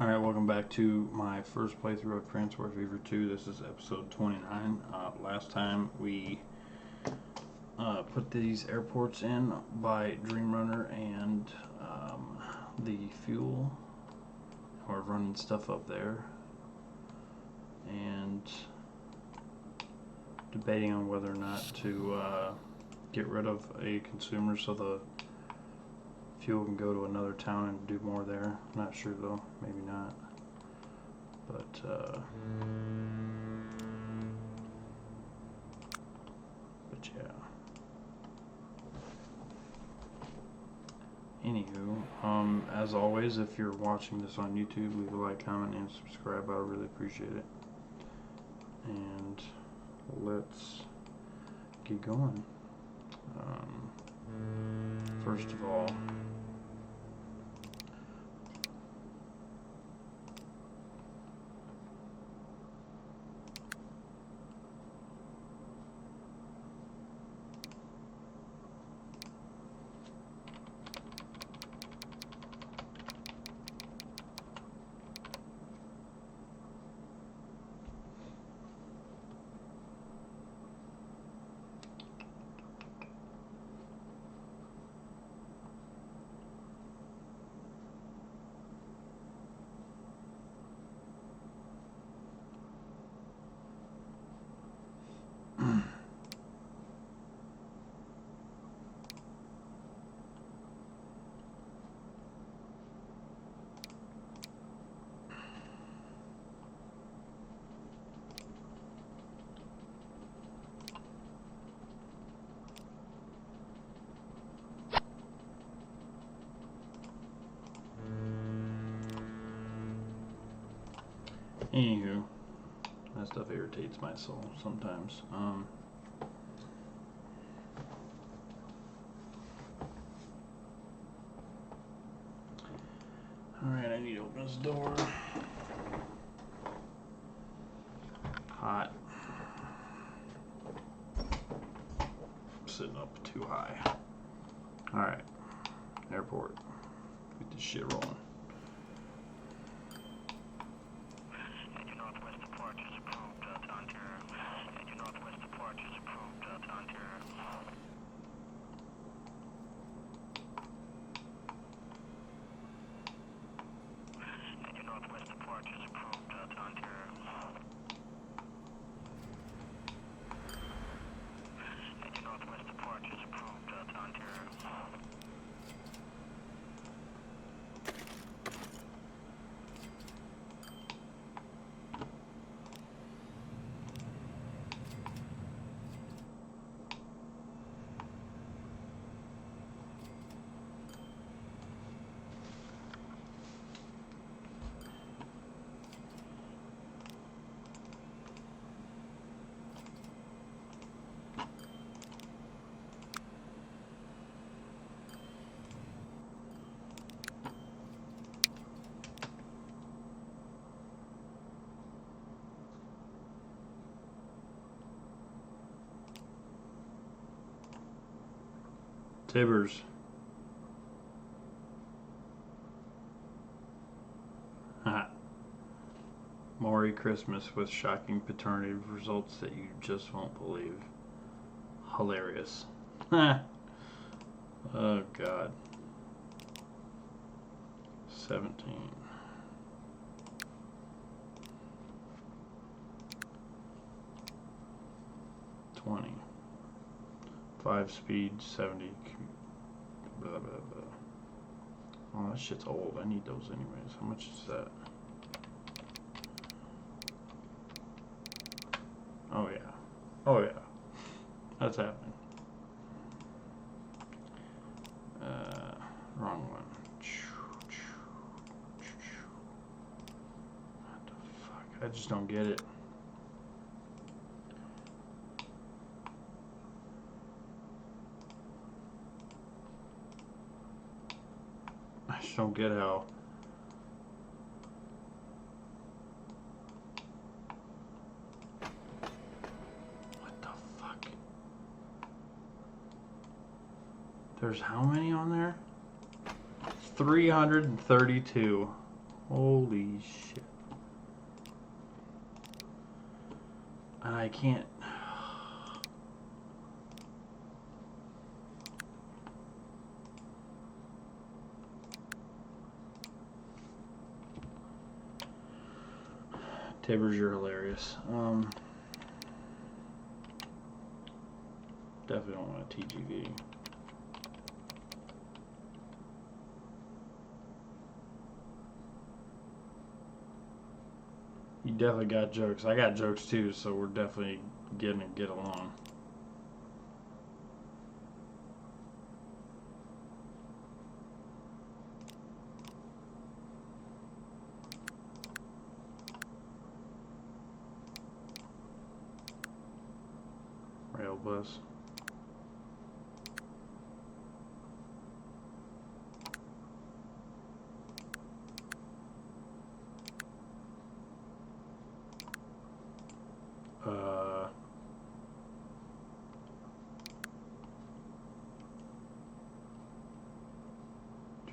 Alright, welcome back to my first playthrough of Transport Fever 2. This is episode 29. Last time we put these airports in by Dream Runner and the fuel. We're running stuff up there and debating on whether or not to get rid of a consumer so the fuel can go to another town and do more there. Not sure though, maybe not. But yeah. Anywho, as always, if you're watching this on YouTube, leave a like, comment, and subscribe. I really appreciate it. And let's get going. First of all, anywho, that stuff irritates my soul sometimes. Alright, I need to open this door. Hot. Sitting up too high. Alright, airport. Get this shit rolling. Tibbers. Maury Christmas with shocking paternity results that you just won't believe. Hilarious. Oh God. 17. 20. 5 speed, 70. Blah, blah, blah. Oh, that shit's old. I need those anyways. How much is that? Oh, yeah. Oh, yeah. That's happening. Wrong one. What the fuck? I just don't get it. I just don't get how. What the fuck? There's how many on there? 332. Holy shit. I can't. Tibbers, you're hilarious. Definitely don't want a TGV. You definitely got jokes. I got jokes too, so we're definitely getting to get along. Rail bus.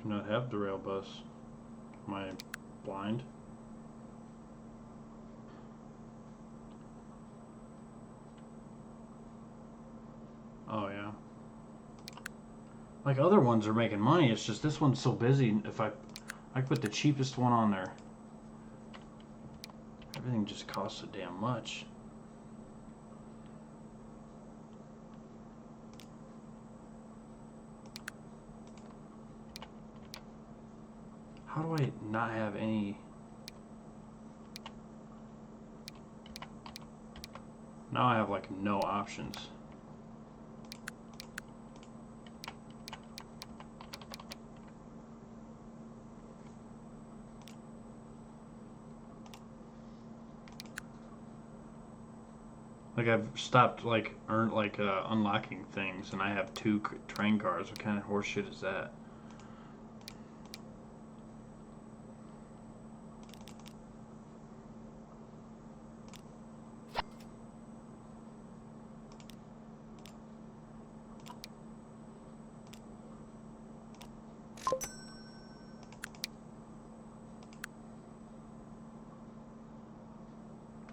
Do not have the rail bus. Am I blind? Oh yeah. Like other ones are making money. It's just this one's so busy. If I put the cheapest one on there, everything just costs so damn much. How do I not have any? Now I have like no options. Like I've stopped like unlocking things, and I have 2 train cars. What kind of horseshit is that?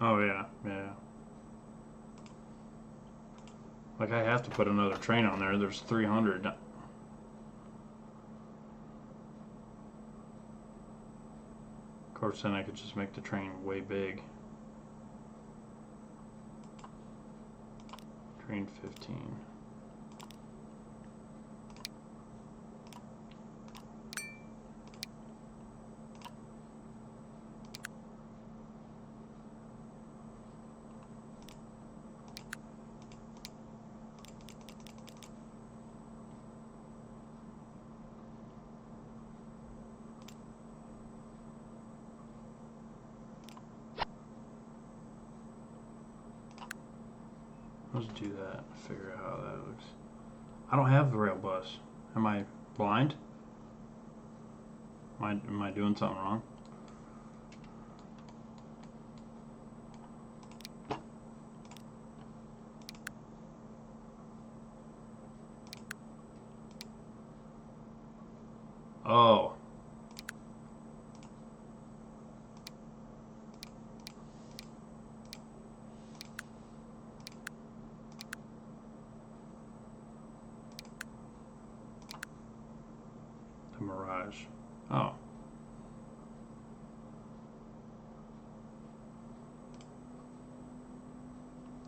Oh yeah, yeah. Like I have to put another train on there. There's 300. Of course, then I could just make the train way big. Train 15. Let's do that. Figure out how that looks. I don't have the rail bus. Am I blind? Am I doing something wrong? Oh. The Mirage. Oh.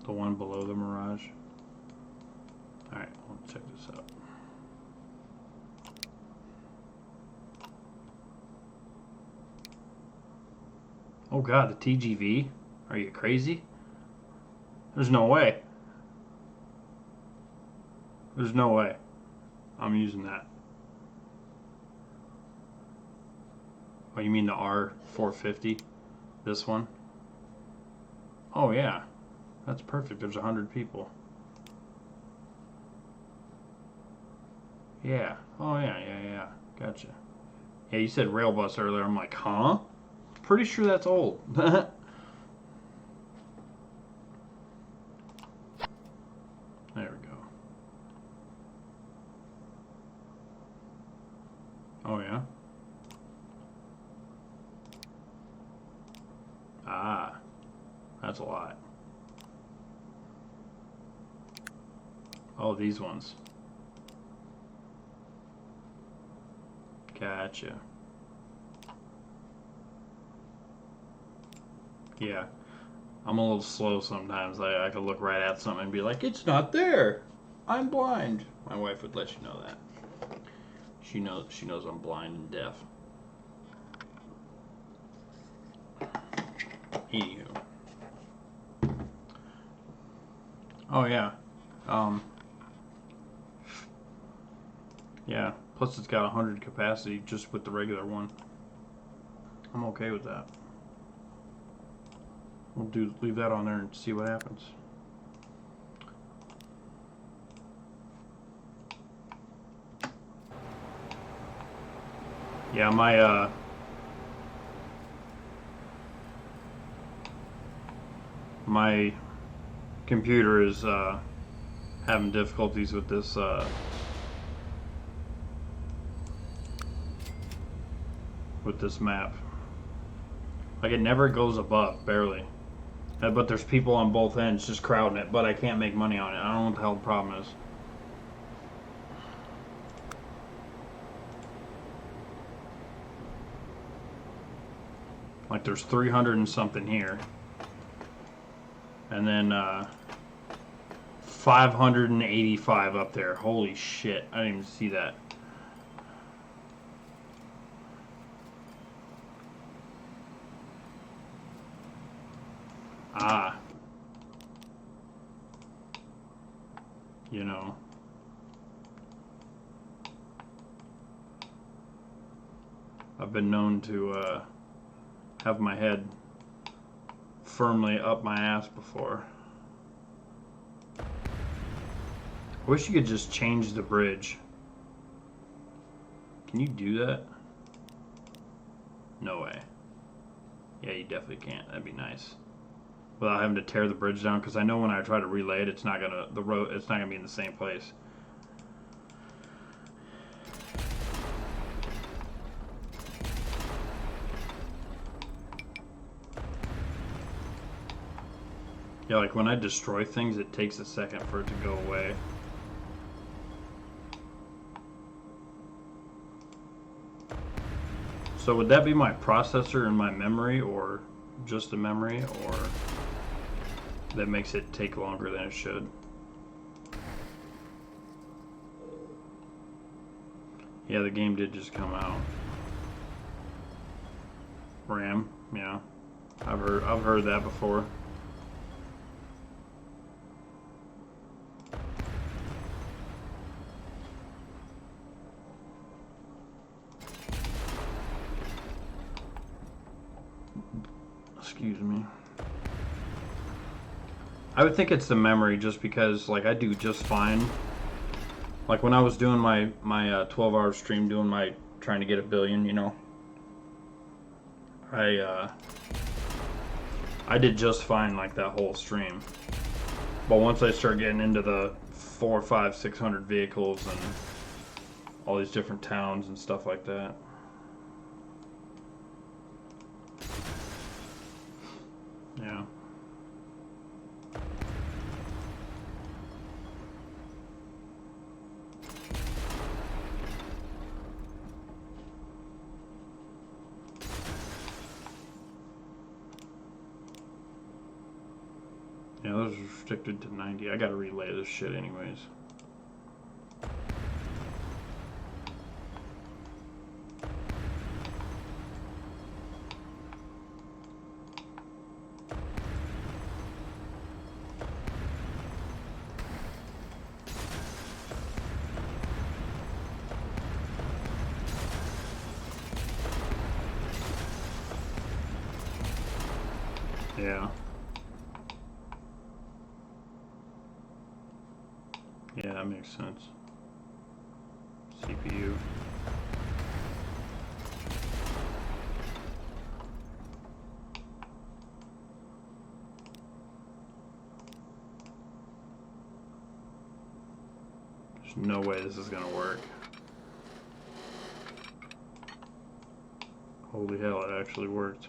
The one below the Mirage. Alright, let's check this out. Oh god, the TGV? Are you crazy? There's no way. There's no way I'm using that. Oh, you mean the R450? This one? Oh yeah. That's perfect. There's 100 people. Yeah. Oh yeah. Gotcha. Yeah, you said rail bus earlier. I'm like, huh? Pretty sure that's old. There we go. Oh yeah. That's a lot. Oh, these ones. Gotcha. Yeah. I'm a little slow sometimes. I could look right at something and be like, it's not there. I'm blind. My wife would let you know that. She knows I'm blind and deaf. Anywho. Oh yeah. Yeah. Plus it's got 100 capacity just with the regular one. I'm okay with that. We'll leave that on there and see what happens. Yeah, my computer is having difficulties with this map. Like, it never goes above, barely. But there's people on both ends just crowding it, but I can't make money on it. I don't know what the hell the problem is. Like, there's 300 and something here. And then 585 up there. Holy shit. I didn't even see that. Ah. You know. I've been known to have my head firmly up my ass before. I wish you could just change the bridge. Can you do that? No way. Yeah, you definitely can't. That'd be nice. Without having to tear the bridge down, because I know when I try to relay it, it's not gonna be in the same place. Yeah, like when I destroy things, it takes a second for it to go away. So would that be my processor and my memory, or just the memory, or that makes it take longer than it should? Yeah, the game did just come out. RAM, yeah. I've heard that before. Excuse me. I would think it's the memory, just because like I do just fine. Like when I was doing my 12-hour stream, doing my trying to get 1 billion, you know. I did just fine like that whole stream. But once I start getting into the 400, 500, 600 vehicles and all these different towns and stuff like that. Yeah. Yeah, those are restricted to 90. I gotta relay this shit anyways. Yeah. Yeah, that makes sense. CPU. There's no way this is gonna work. Holy hell, it actually worked.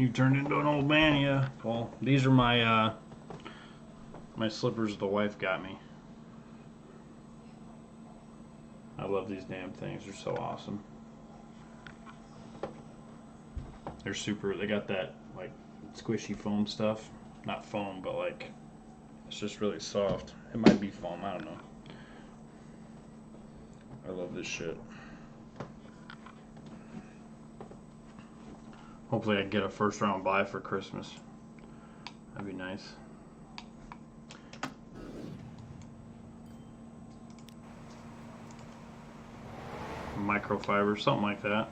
You turned into an old man, yeah. Well, these are my my slippers the wife got me. I love these damn things. They're so awesome. They're super. They got that like squishy foam stuff. Not foam, but like it's just really soft. It might be foam. I don't know. I love this shit. Hopefully I can get a first round buy for Christmas. That'd be nice. Microfiber, something like that.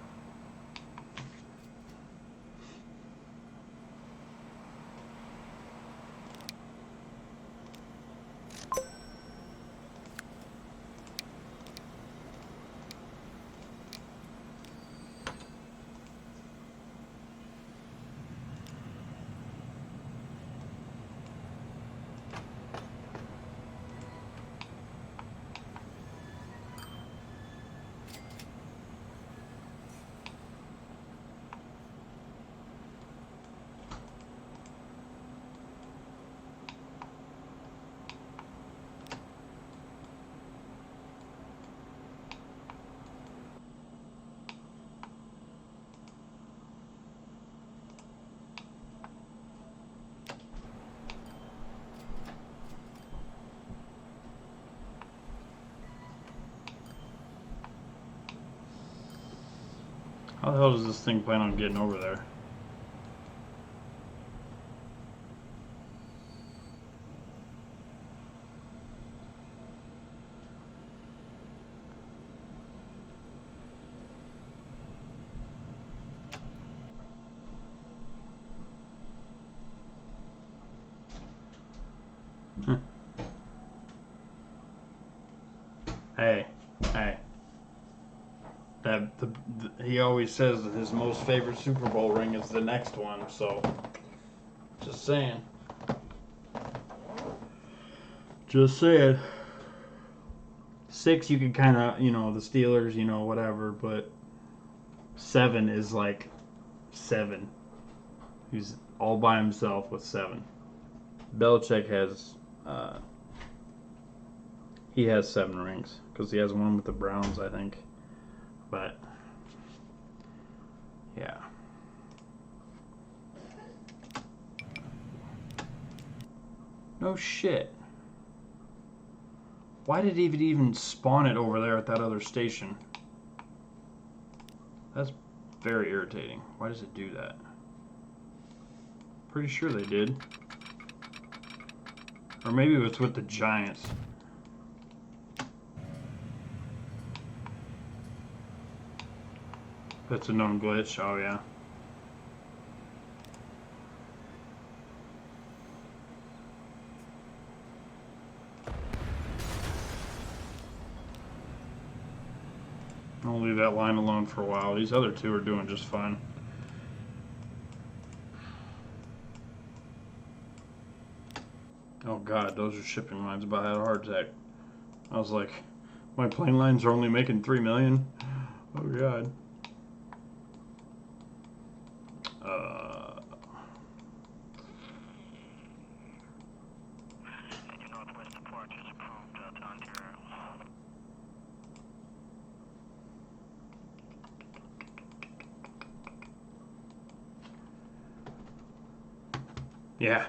How the hell does this thing plan on getting over there? Hey, hey. He always says that his most favorite Super Bowl ring is the next one, so just saying. Just saying. 6 you could kind of, you know, the Steelers, you know, whatever, but 7 is like 7. He's all by himself with 7. Belichick has he has 7 rings because he has one with the Browns, I think. But yeah. No shit. Why did it even spawn it over there at that other station? That's very irritating. Why does it do that? Pretty sure they did. Or maybe it's with the Giants. That's a known glitch. Oh, yeah. I'll leave that line alone for a while. These other two are doing just fine. Oh, God. Those are shipping lines. About had a heart attack. I was like, my plane lines are only making $3 million. Oh, God. Yeah.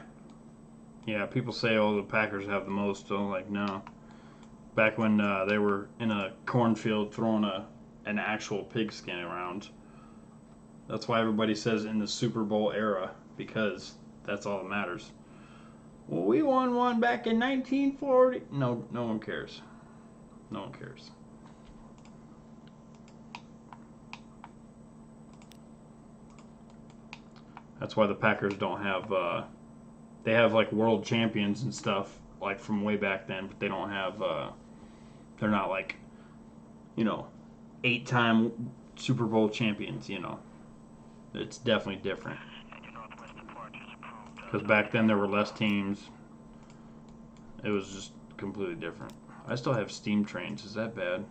Yeah, people say, oh, the Packers have the most. So, like, no. Back when they were in a cornfield throwing an actual pigskin around. That's why everybody says in the Super Bowl era, because that's all that matters. Well, we won one back in 1940. No one cares. No one cares. That's why the Packers don't have. They have like world champions and stuff like from way back then, but they don't have. They're not like, 8-time Super Bowl champions. It's definitely different. Because back then there were less teams. It was just completely different. I still have steam trains. Is that bad?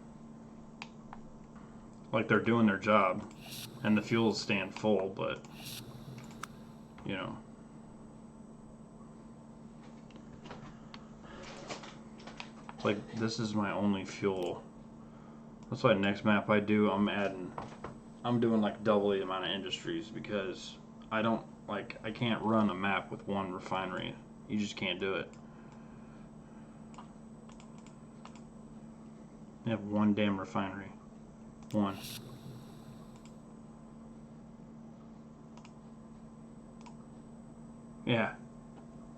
Like they're doing their job, and the fuel's staying full, but you know. Like, this is my only fuel. That's why next map I do, I'm doing like double the amount of industries, because I can't run a map with one refinery. You just can't do it. You have one damn refinery. One. Yeah.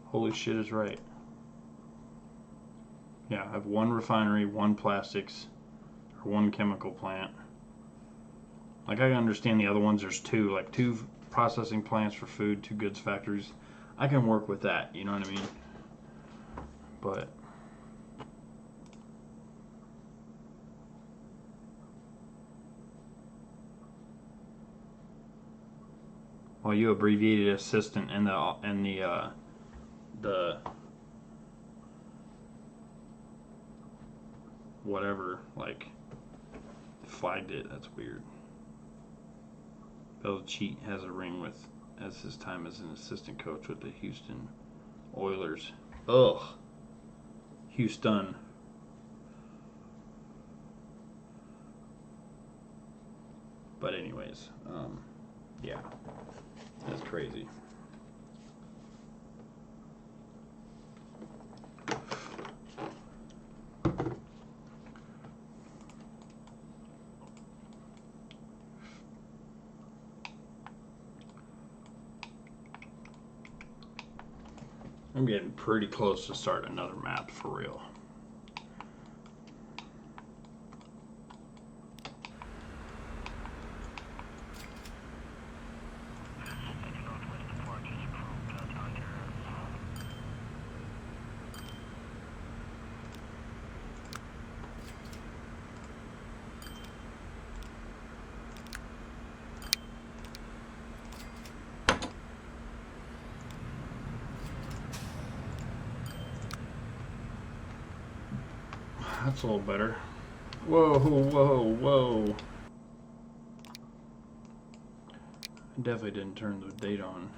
Holy shit is right. Yeah, I have one refinery, one plastics, or one chemical plant. Like, I understand the other ones, there's two. Like, two processing plants for food, two goods factories. I can work with that, you know what I mean? But... well, you abbreviated assistant in the whatever, like, flagged it. That's weird. Belichick has a ring with as his time as an assistant coach with the Houston Oilers. Ugh. Houston. But anyways, yeah, that's crazy. I'm getting pretty close to starting another map for real. That's a little better. Whoa, whoa, whoa. I definitely didn't turn the date on.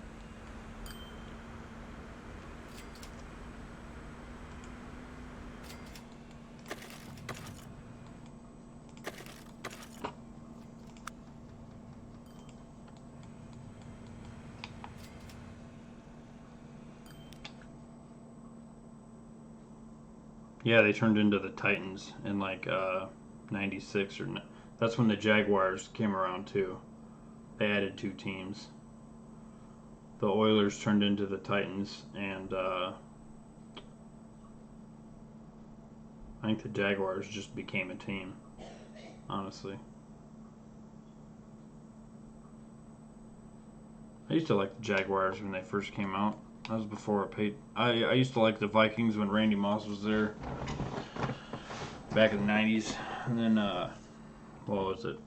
Yeah, they turned into the Titans in like 96 or that's when the Jaguars came around too. They added two teams. The Oilers turned into the Titans, and I think the Jaguars just became a team, honestly. I used to like the Jaguars when they first came out. That was before I used to like the Vikings when Randy Moss was there back in the 90s. And then, what was it?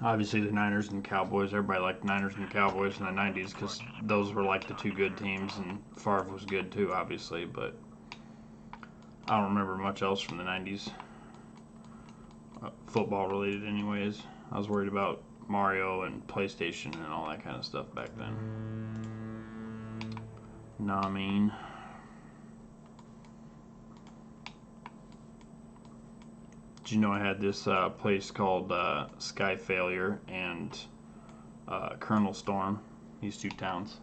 Obviously the Niners and Cowboys. Everybody liked Niners and Cowboys in the 90s because those were like the two good teams, and Favre was good too, obviously. But I don't remember much else from the 90s. Football related anyways. I was worried about Mario and PlayStation and all that kind of stuff back then. Nah, I mean. Did you know I had this place called Skye Failure and Colonel Storm, these two towns?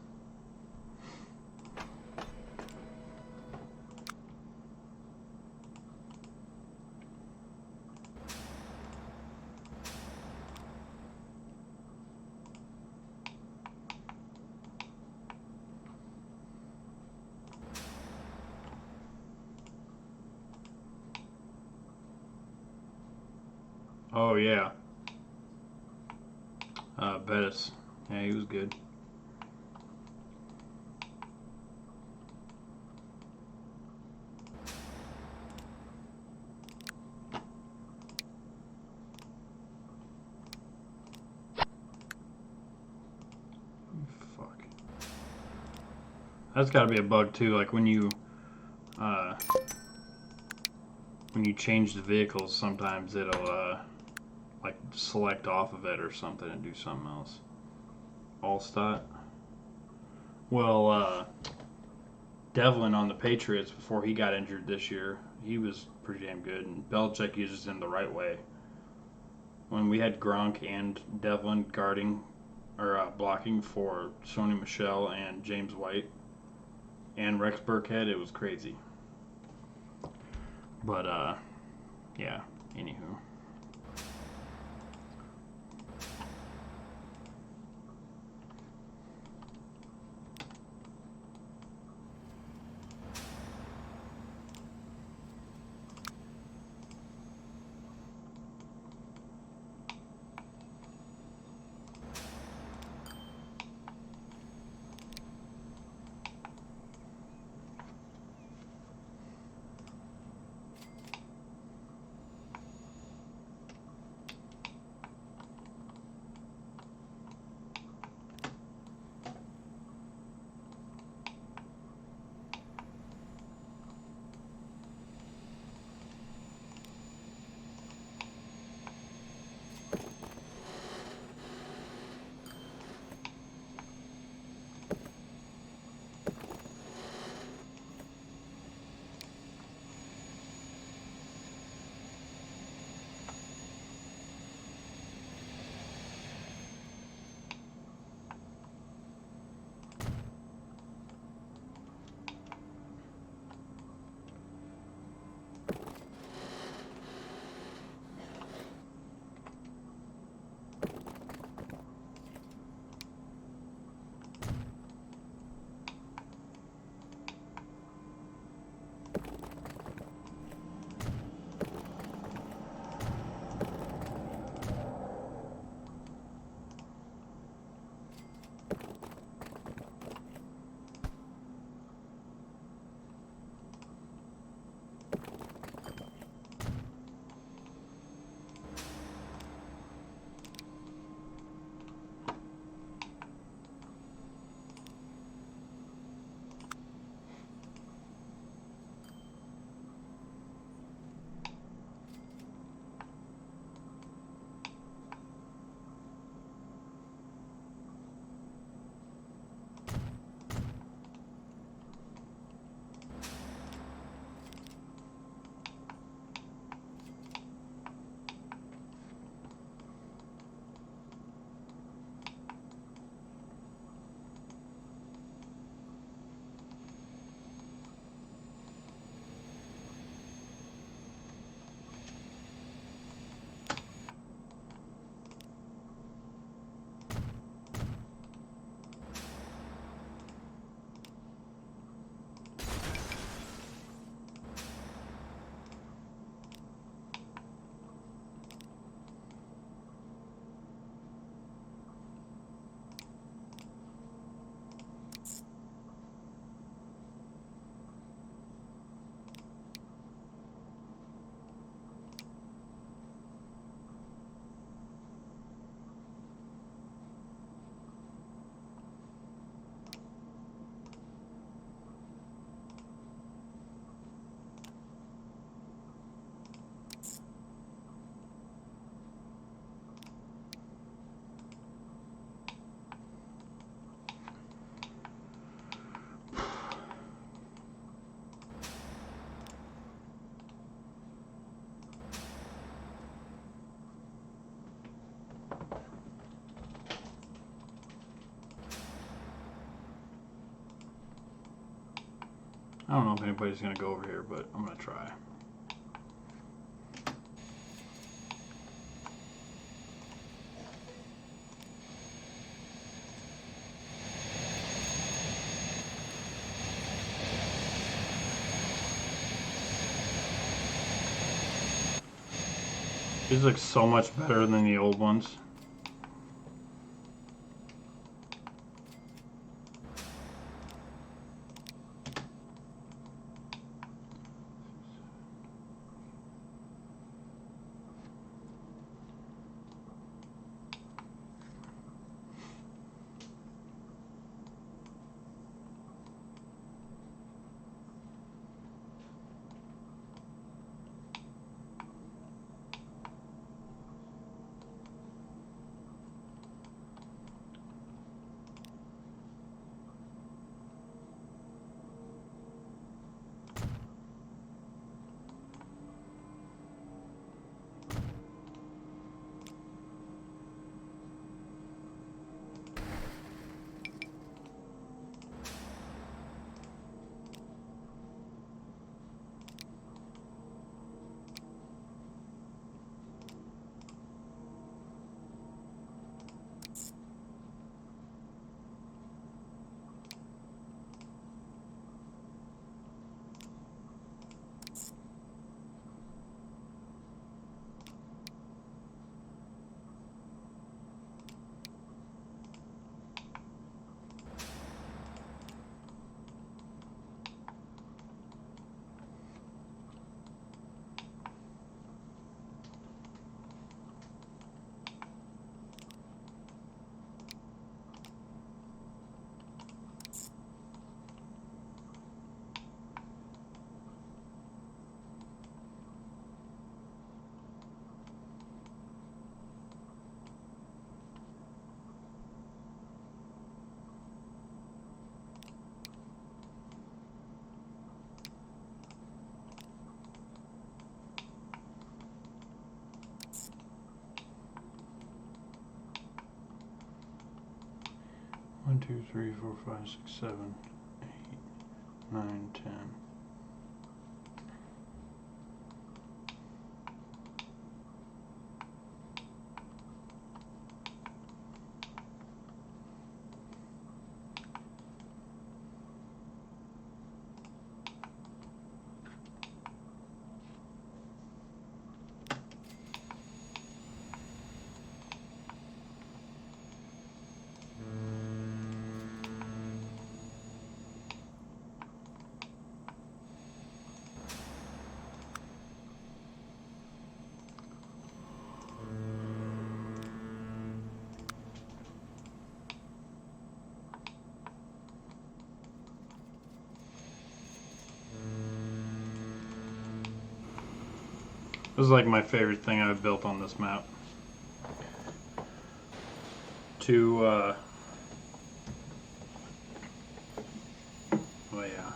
Oh, yeah. Bettis. Yeah, he was good. Fuck. That's gotta be a bug too, like when you change the vehicles, sometimes it'll like select off of it or something and do something else. All stat. Well, Devlin on the Patriots before he got injured this year, he was pretty damn good, and Belichick uses him the right way. When we had Gronk and Devlin guarding or blocking for Sony Michel and James White and Rex Burkhead, it was crazy. But yeah. Anywho. I don't know if anybody's going to go over here, but I'm going to try. These look so much better than the old ones. 1, 2, 3, 4, 5, 6, 7, 8, 9, 10. This is like my favorite thing I've built on this map. Oh yeah.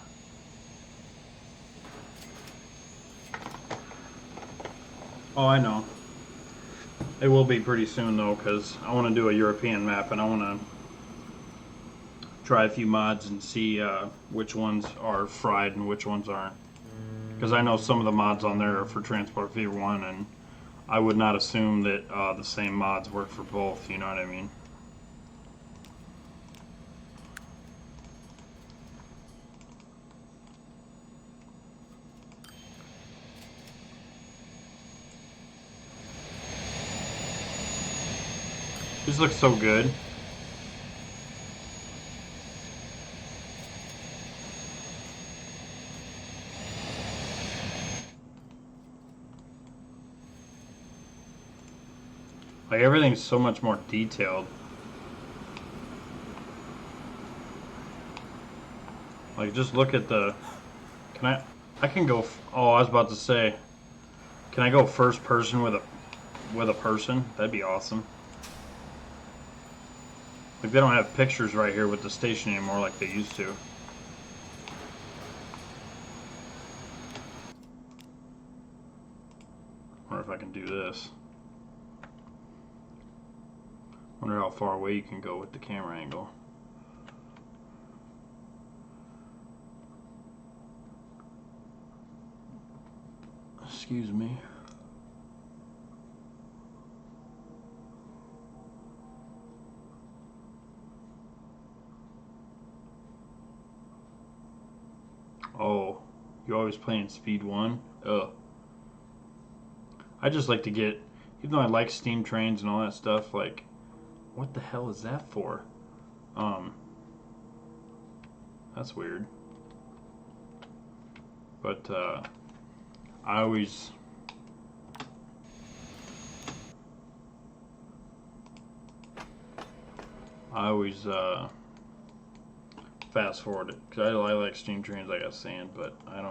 Oh, I know. It will be pretty soon though, because I want to do a European map and I want to try a few mods and see which ones are fried and which ones aren't. Because I know some of the mods on there are for Transport Fever 1, and I would not assume that the same mods work for both, you know what I mean? This looks so good. Like, everything's so much more detailed. Like, just look at the... I can go... Oh, I was about to say... Can I go first person with a person? That'd be awesome. Like, they don't have pictures right here with the station anymore like they used to. Wonder if I can do this. Wonder how far away you can go with the camera angle. Excuse me. Oh, you're always playing speed 1? Ugh. I just like to get, even though I like steam trains and all that stuff, like, what the hell is that for? That's weird. But, I always... fast forward it, because I like steam trains, like I was saying, but I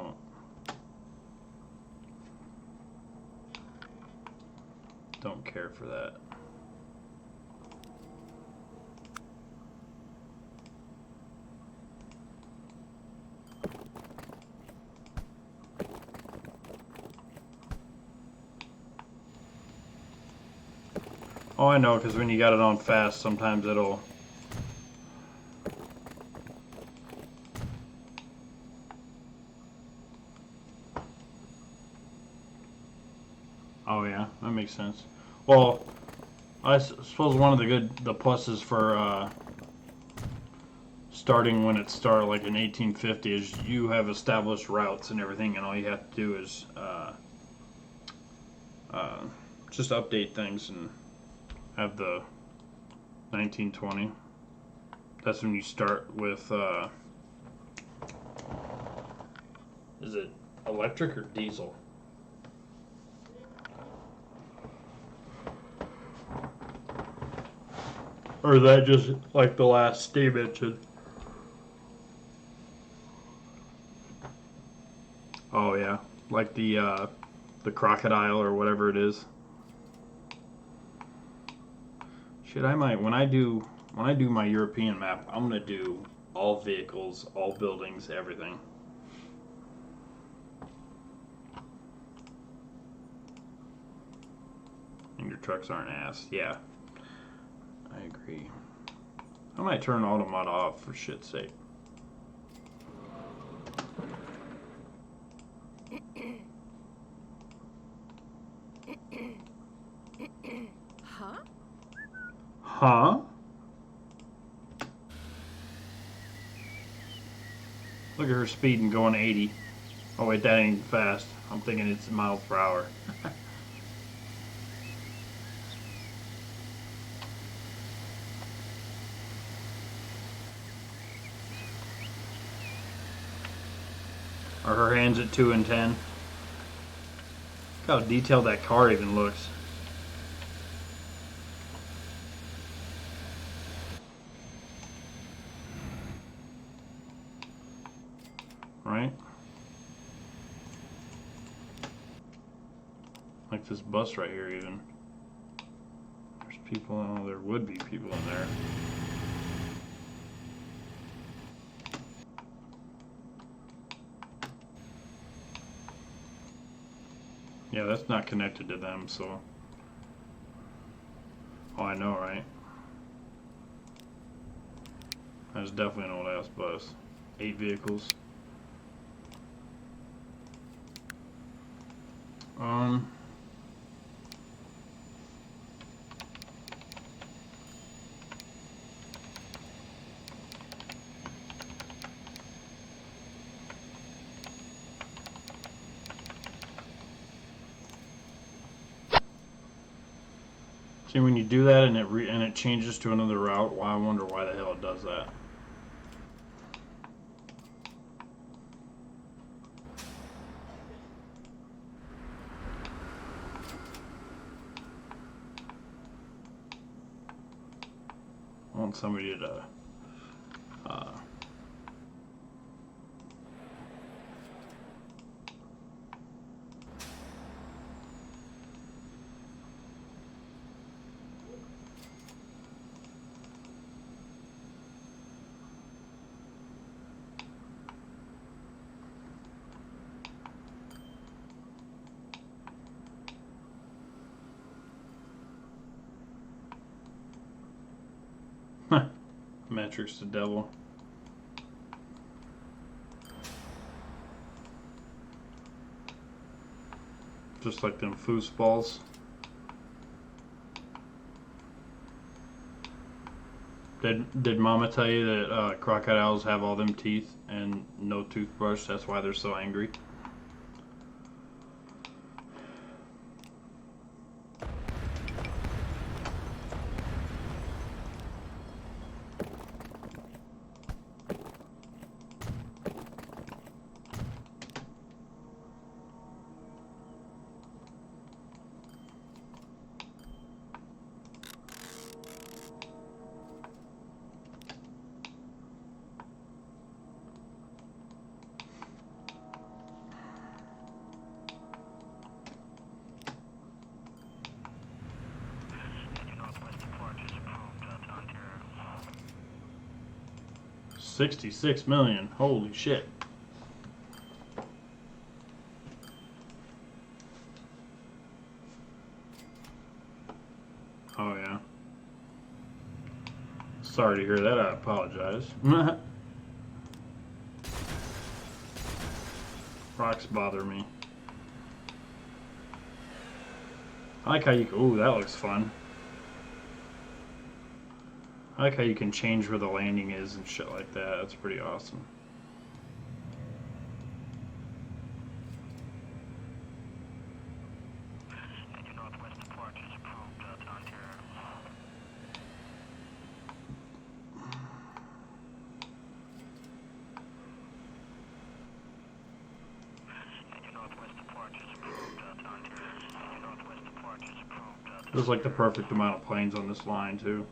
don't care for that. Oh, I know, because when you got it on fast, sometimes it'll... Oh yeah, that makes sense. Well, I suppose one of the pluses for starting when it started, like in 1850, is you have established routes and everything, and all you have to do is just update things and have the 1920. That's when you start with, is it electric or diesel? Or is that just like the last steam engine? Oh yeah, like the crocodile or whatever it is. Shit, I might when I do my European map, I'm gonna do all vehicles, all buildings, everything. And your trucks aren't ass. Yeah, I agree. I might turn auto mod off for shit's sake. Huh? Look at her speeding going 80. Oh wait, that ain't fast. I'm thinking it's miles per hour. Are her hands at 2 and 10? Look how detailed that car even looks. Right? Like this bus right here even. There's people, oh, there would be people in there. Yeah, that's not connected to them, so. Oh, I know, right? That's definitely an old ass bus. 8 vehicles. See, when you do that and it changes to another route, well, I wonder why the hell it does that. I want somebody to metrics to devil. Just like them foosballs. Did Mama tell you that crocodiles have all them teeth and no toothbrush? That's why they're so angry. $66 million. Holy shit. Oh yeah. Sorry to hear that. I apologize. Rocks bother me. I like how you can, ooh, that looks fun. I like how you can change where the landing is and shit like that. That's pretty awesome. There's like the perfect amount of planes on this line too.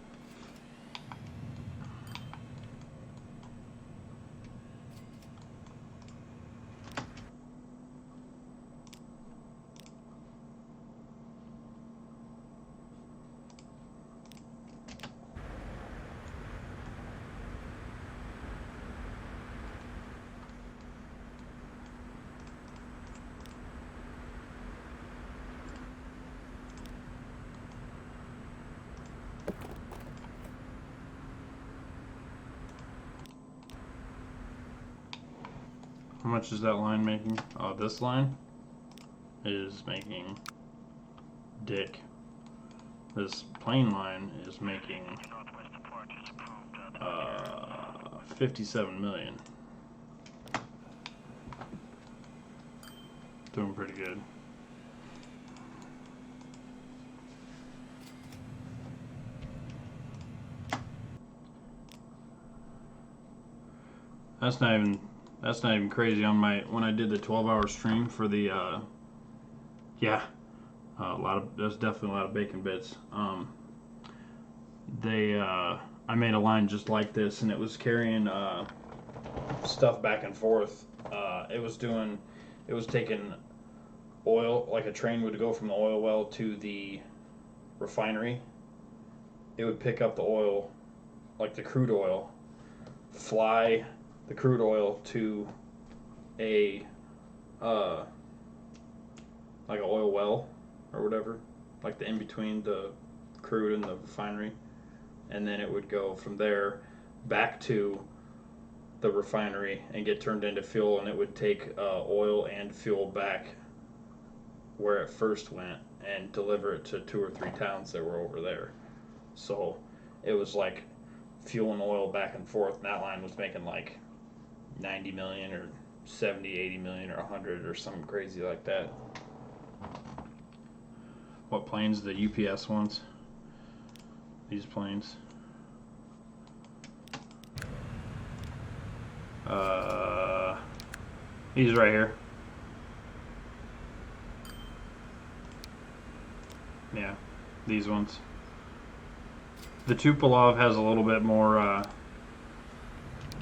How much is that line making? Oh, this line is making dick. This plane line is making 57 million. Doing pretty good. That's not even crazy. On my when I did the 12-hour stream for the yeah, there's definitely a lot of bacon bits. I made a line just like this, and it was carrying stuff back and forth. It was taking oil, like a train would go from the oil well to the refinery. It would pick up the oil, like the crude oil, fly the crude oil to a like an oil well or whatever, like the in between the crude and the refinery, and then it would go from there back to the refinery and get turned into fuel, and it would take oil and fuel back where it first went and deliver it to 2 or 3 towns that were over there. So it was like fuel and oil back and forth, and that line was making like 90 million or 70, 80 million or 100 or something crazy like that. What planes? The UPS ones? These planes. He's right here. Yeah, these ones. The Tupolev has a little bit more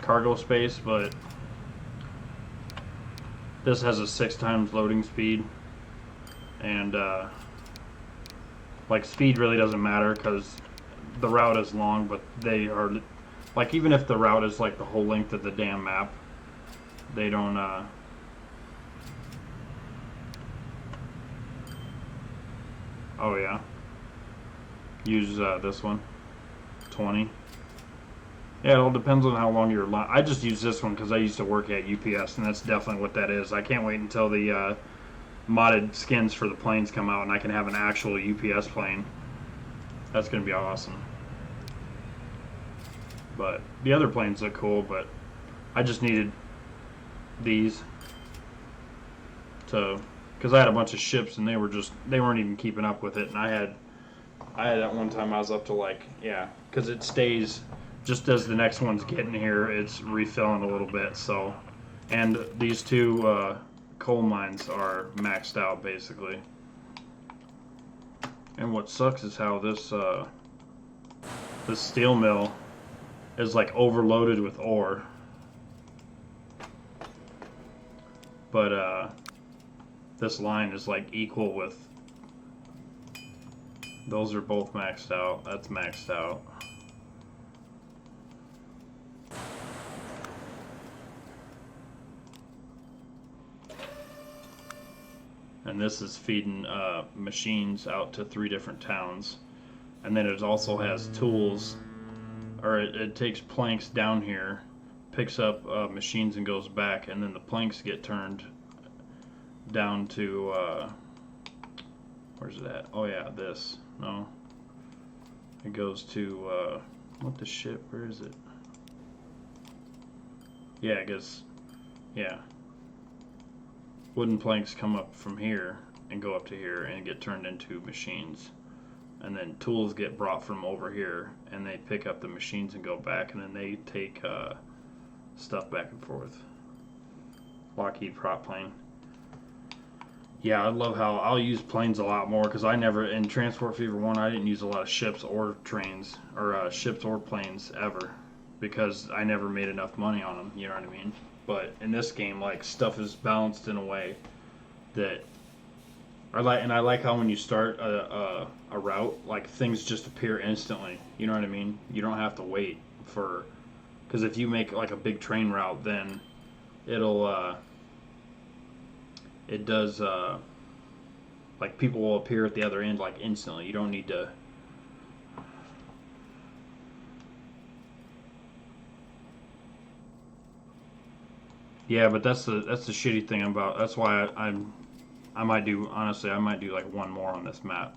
cargo space, but this has a 6 times loading speed, and like speed really doesn't matter because the route is long, but they are like, even if the route is like the whole length of the damn map, they don't oh yeah, use this one 20. Yeah, it all depends on how long your line. I just use this one because I used to work at UPS, and that's definitely what that is. I can't wait until the modded skins for the planes come out and I can have an actual UPS plane. That's going to be awesome. But the other planes look cool, but I just needed these to, because I had a bunch of ships and they weren't even keeping up with it, and I had at one time I was up to like, yeah, because it stays just as the next one's getting here, it's refilling a little bit. So, and these 2 coal mines are maxed out basically. And what sucks is how this steel mill is like overloaded with ore. But this line is like equal with, those are both maxed out. That's maxed out. And this is feeding machines out to 3 different towns. And then it also has tools, or it takes planks down here, picks up machines and goes back, and then the planks get turned down to where's it at? Oh yeah, this. No, it goes to what the shit, where is it? Yeah, I guess, yeah, wooden planks come up from here and go up to here and get turned into machines, and then tools get brought from over here and they pick up the machines and go back, and then they take stuff back and forth. Lockheed prop plane. Yeah, I love how I'll use planes a lot more, because I never, in Transport Fever 1, I didn't use a lot of ships or trains, or ships or planes ever, because I never made enough money on them, you know what I mean? But in this game, like, stuff is balanced in a way that I like, and I like how when you start a route, like, things just appear instantly, you know what I mean? You don't have to wait for, because if you make like a big train route, then it'll it does like, people will appear at the other end like instantly. You don't need to Yeah, but that's the shitty thing about. That's why I might do, honestly, I might do like one more on this map,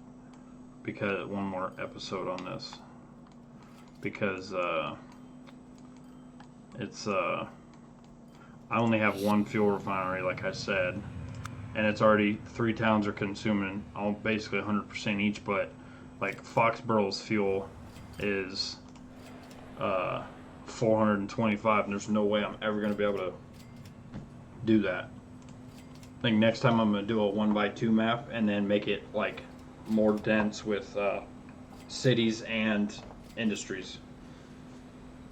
because one more episode on this, because it's I only have one fuel refinery, like I said, and it's already 3 towns are consuming all basically 100% each. But like Foxborough's fuel is uh, 425, and there's no way I'm ever going to be able to do that. I think next time I'm going to do a 1x2 map and then make it like more dense with cities and industries.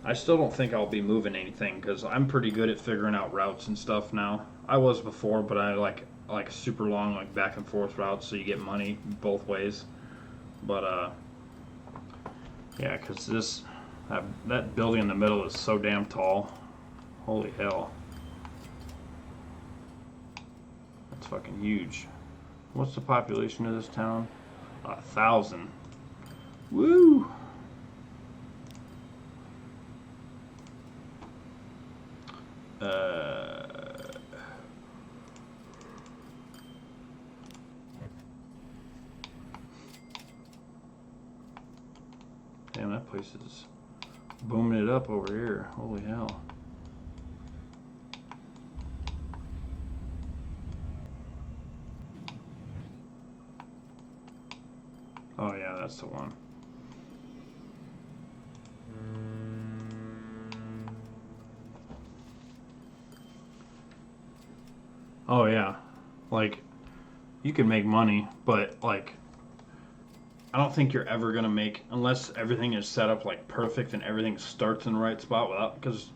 I still don't think I'll be moving anything because I'm pretty good at figuring out routes and stuff now. I was before, but I like super long like back and forth routes so you get money both ways. But yeah, because that building in the middle is so damn tall. Holy hell, that's fucking huge. What's the population of this town? 1,000. Woo! Damn, that place is booming it up over here. Holy hell. Oh yeah, that's the one. Oh yeah. Like, you can make money, but like I don't think you're ever gonna make, unless everything is set up like perfect and everything starts in the right spot, without, because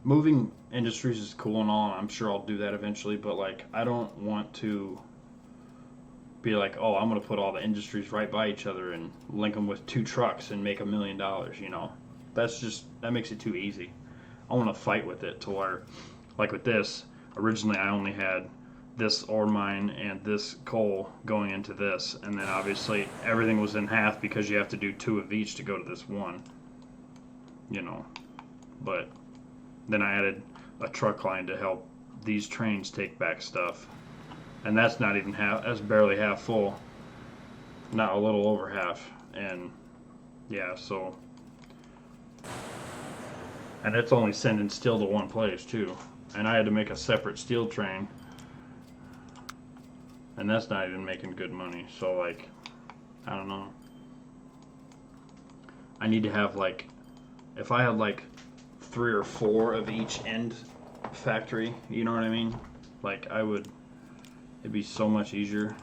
moving industries is cool and all, and I'm sure I'll do that eventually, but like I don't want to be like, oh, I'm gonna put all the industries right by each other and link them with 2 trucks and make $1 million. That makes it too easy. I want to fight with it to where, like with this, originally I only had this ore mine and this coal going into this, and then obviously everything was in half because you have to do 2 of each to go to this one, you know. But then I added a truck line to help these trains take back stuff, and that's not even half. That's barely half full, not a little over half, and yeah, so. And it's only sending steel to one place too. And I had to make a separate steel train, and that's not even making good money. So like, I don't know. I need to have like, if I had like 3 or 4 of each end factory, you know what I mean? Like it'd be so much easier.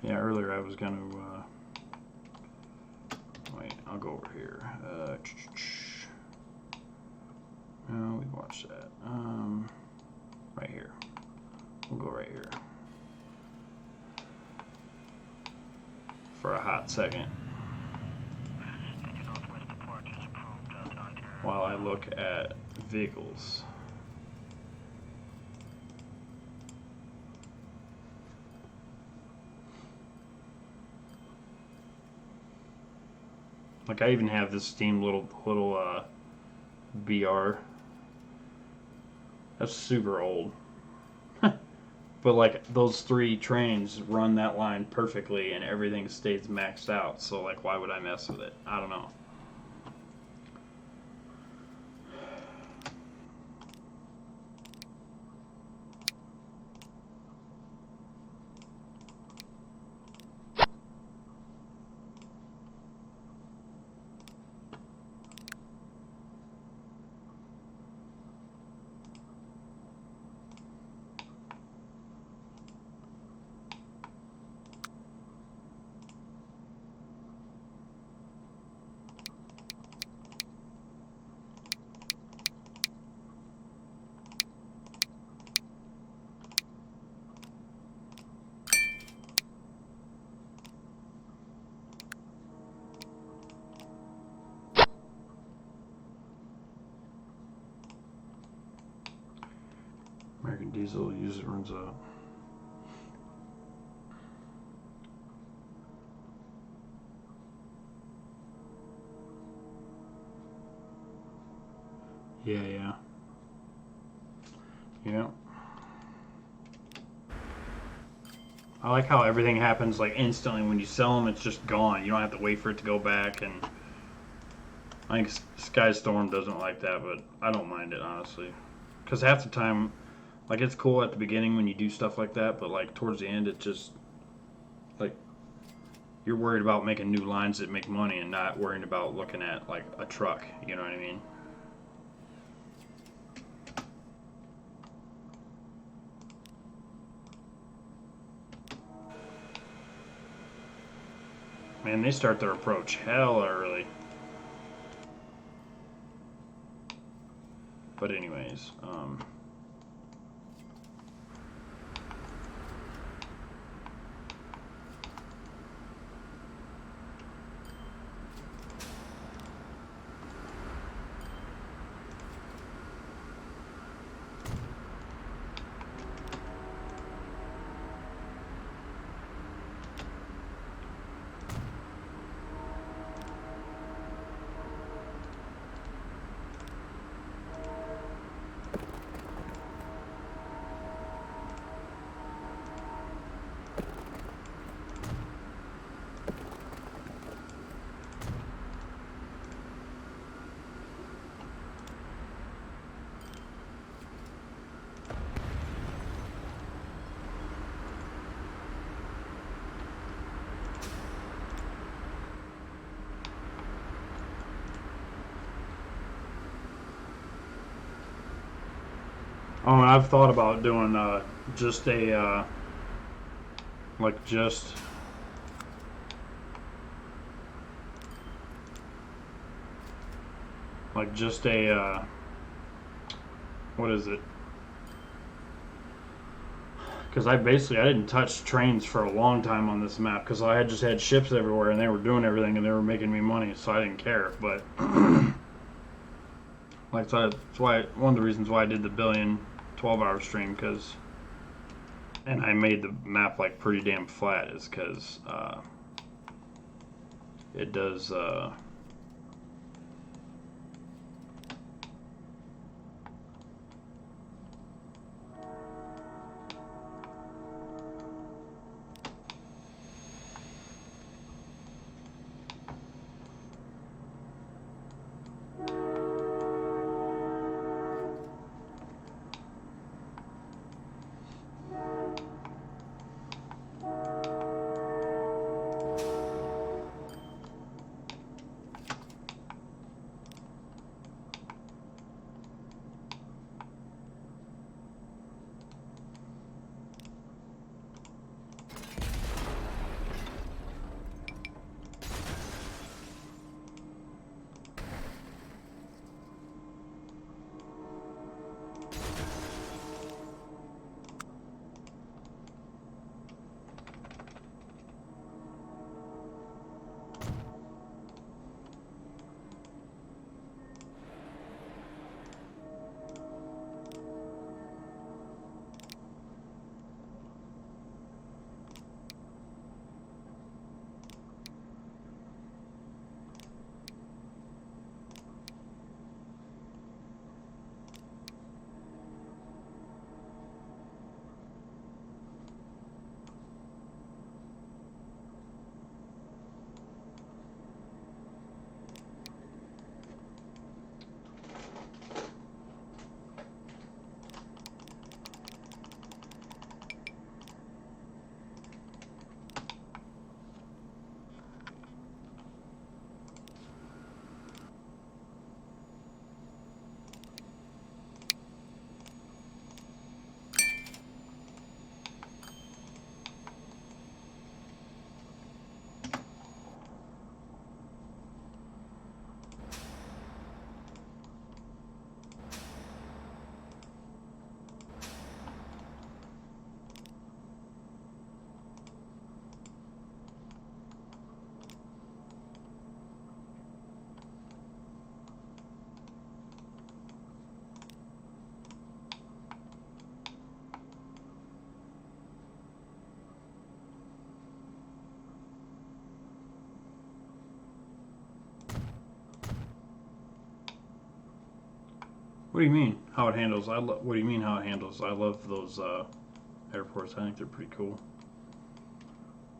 Yeah, earlier I was gonna, wait, I'll go over here. No, we watched that. Right here. We'll go right here. For a hot second. While I look at vehicles. Like I even have this steam little BR. That's super old. But like those 3 trains run that line perfectly and everything stays maxed out. So like why would I mess with it? I don't know. American diesel usually runs out. Yeah. Yeah. I like how everything happens like instantly when you sell them. It's just gone. You don't have to wait for it to go back. And I think Sky Storm doesn't like that, but I don't mind it honestly. Because half the time, like it's cool at the beginning when you do stuff like that, but like towards the end, it just like you're worried about making new lines that make money and not worrying about looking at like a truck. You know what I mean? Man, they start their approach hella early. But anyways, oh, and I've thought about doing just a like just a what is it? Because I didn't touch trains for a long time on this map because I had just had ships everywhere and they were doing everything and they were making me money, so I didn't care. But like so that's why one of the reasons why I did the billion 12-hour stream because and I made the map like pretty damn flat is because it does. What do you mean? How it handles? What do you mean how it handles? I love those airports. I think they're pretty cool.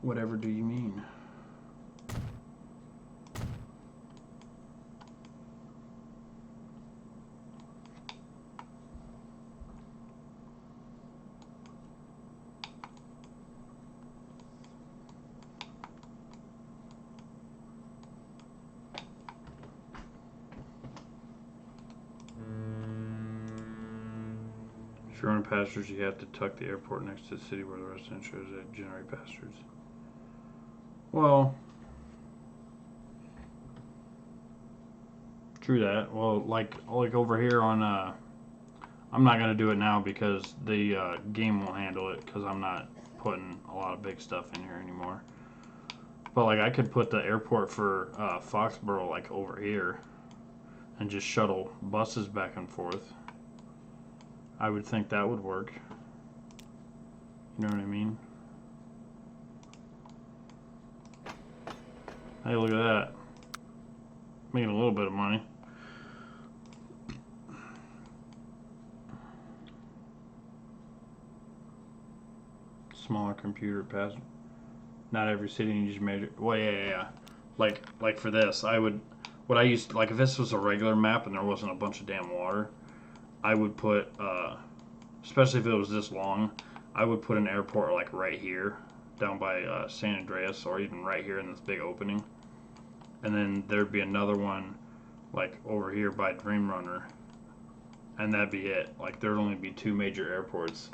Whatever do you mean? If you're on passengers, you have to tuck the airport next to the city where the residential areas that generate passengers. Well, true that. Well, like over here on, I'm not gonna do it now because the game won't handle it because I'm not putting a lot of big stuff in here anymore. But like I could put the airport for Foxborough like over here, and just shuttle buses back and forth. I would think that would work. You know what I mean? Hey, look at that. Making a little bit of money. Smaller computer pass. Not every city you just measure. Well, yeah. Like for this, I would. What I used, like if this was a regular map and there wasn't a bunch of damn water, I would put, especially if it was this long, I would put an airport like right here, down by San Andreas, or even right here in this big opening. And then there'd be another one like over here by Dream Runner, and that'd be it. Like there'd only be two major airports.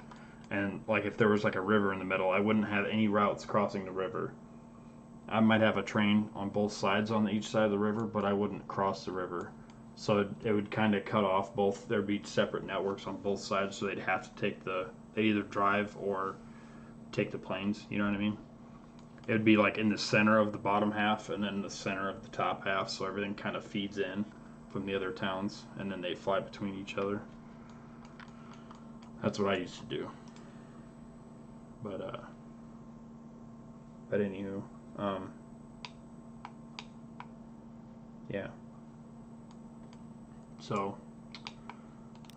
And like if there was like a river in the middle, I wouldn't have any routes crossing the river. I might have a train on both sides on each side of the river, but I wouldn't cross the river. So it would kind of cut off both. There'd be separate networks on both sides, so they'd have to take they either drive or take the planes. You know what I mean? It would be like in the center of the bottom half and then the center of the top half, so everything kind of feeds in from the other towns, and then they fly between each other. That's what I used to do. But anywho, yeah. So,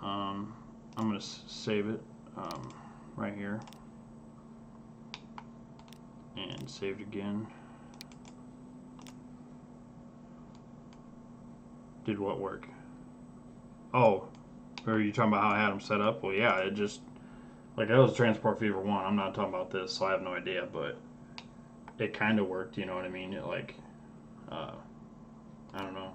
I'm gonna save it right here and save it again. Did what work? Oh, are you talking about how I had them set up? Well, yeah, it just like that was Transport Fever 1. I'm not talking about this, so I have no idea, but it kind of worked. You know what I mean? It like, I don't know.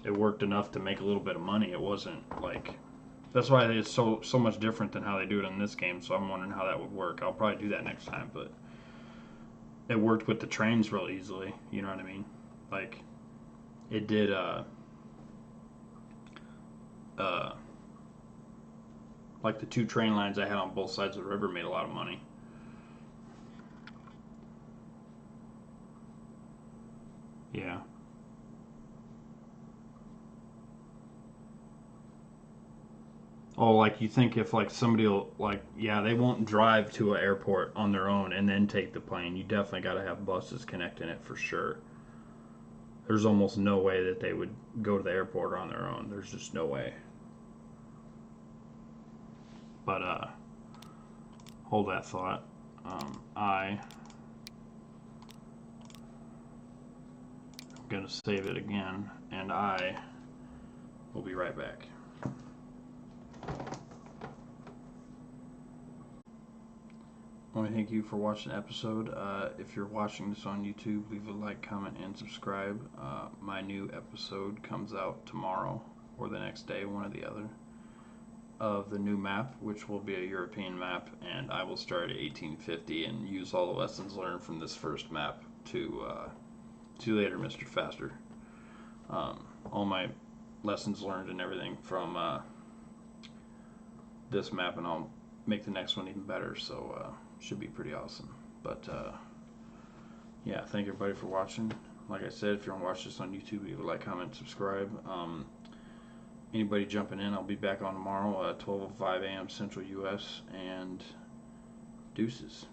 It worked enough to make a little bit of money. It wasn't like that's why it's so much different than how they do it in this game. So I'm wondering how that would work. I'll probably do that next time, but it worked with the trains real easily. You know what I mean? Like it did. Like the two train lines I had on both sides of the river made a lot of money. Yeah. Oh, like you think if like somebody will like yeah they won't drive to an airport on their own and then take the plane. You definitely got to have buses connecting it for sure. There's almost no way that they would go to the airport on their own. There's just no way. But hold that thought. I'm gonna save it again, and I will be right back. I want to thank you for watching the episode. If you're watching this on YouTube, leave a like, comment, and subscribe. My new episode comes out tomorrow or the next day, one or the other, of the new map, which will be a European map, and I will start at 1850 and use all the lessons learned from this first map to see you later, Mr. Faster. All my lessons learned and everything from this map, and I'll make the next one even better, so should be pretty awesome. But yeah, thank everybody for watching. Like I said, if you want to watch this on YouTube, leave a like, comment, subscribe. Anybody jumping in, I'll be back on tomorrow at 12:05 a.m. Central US, and deuces.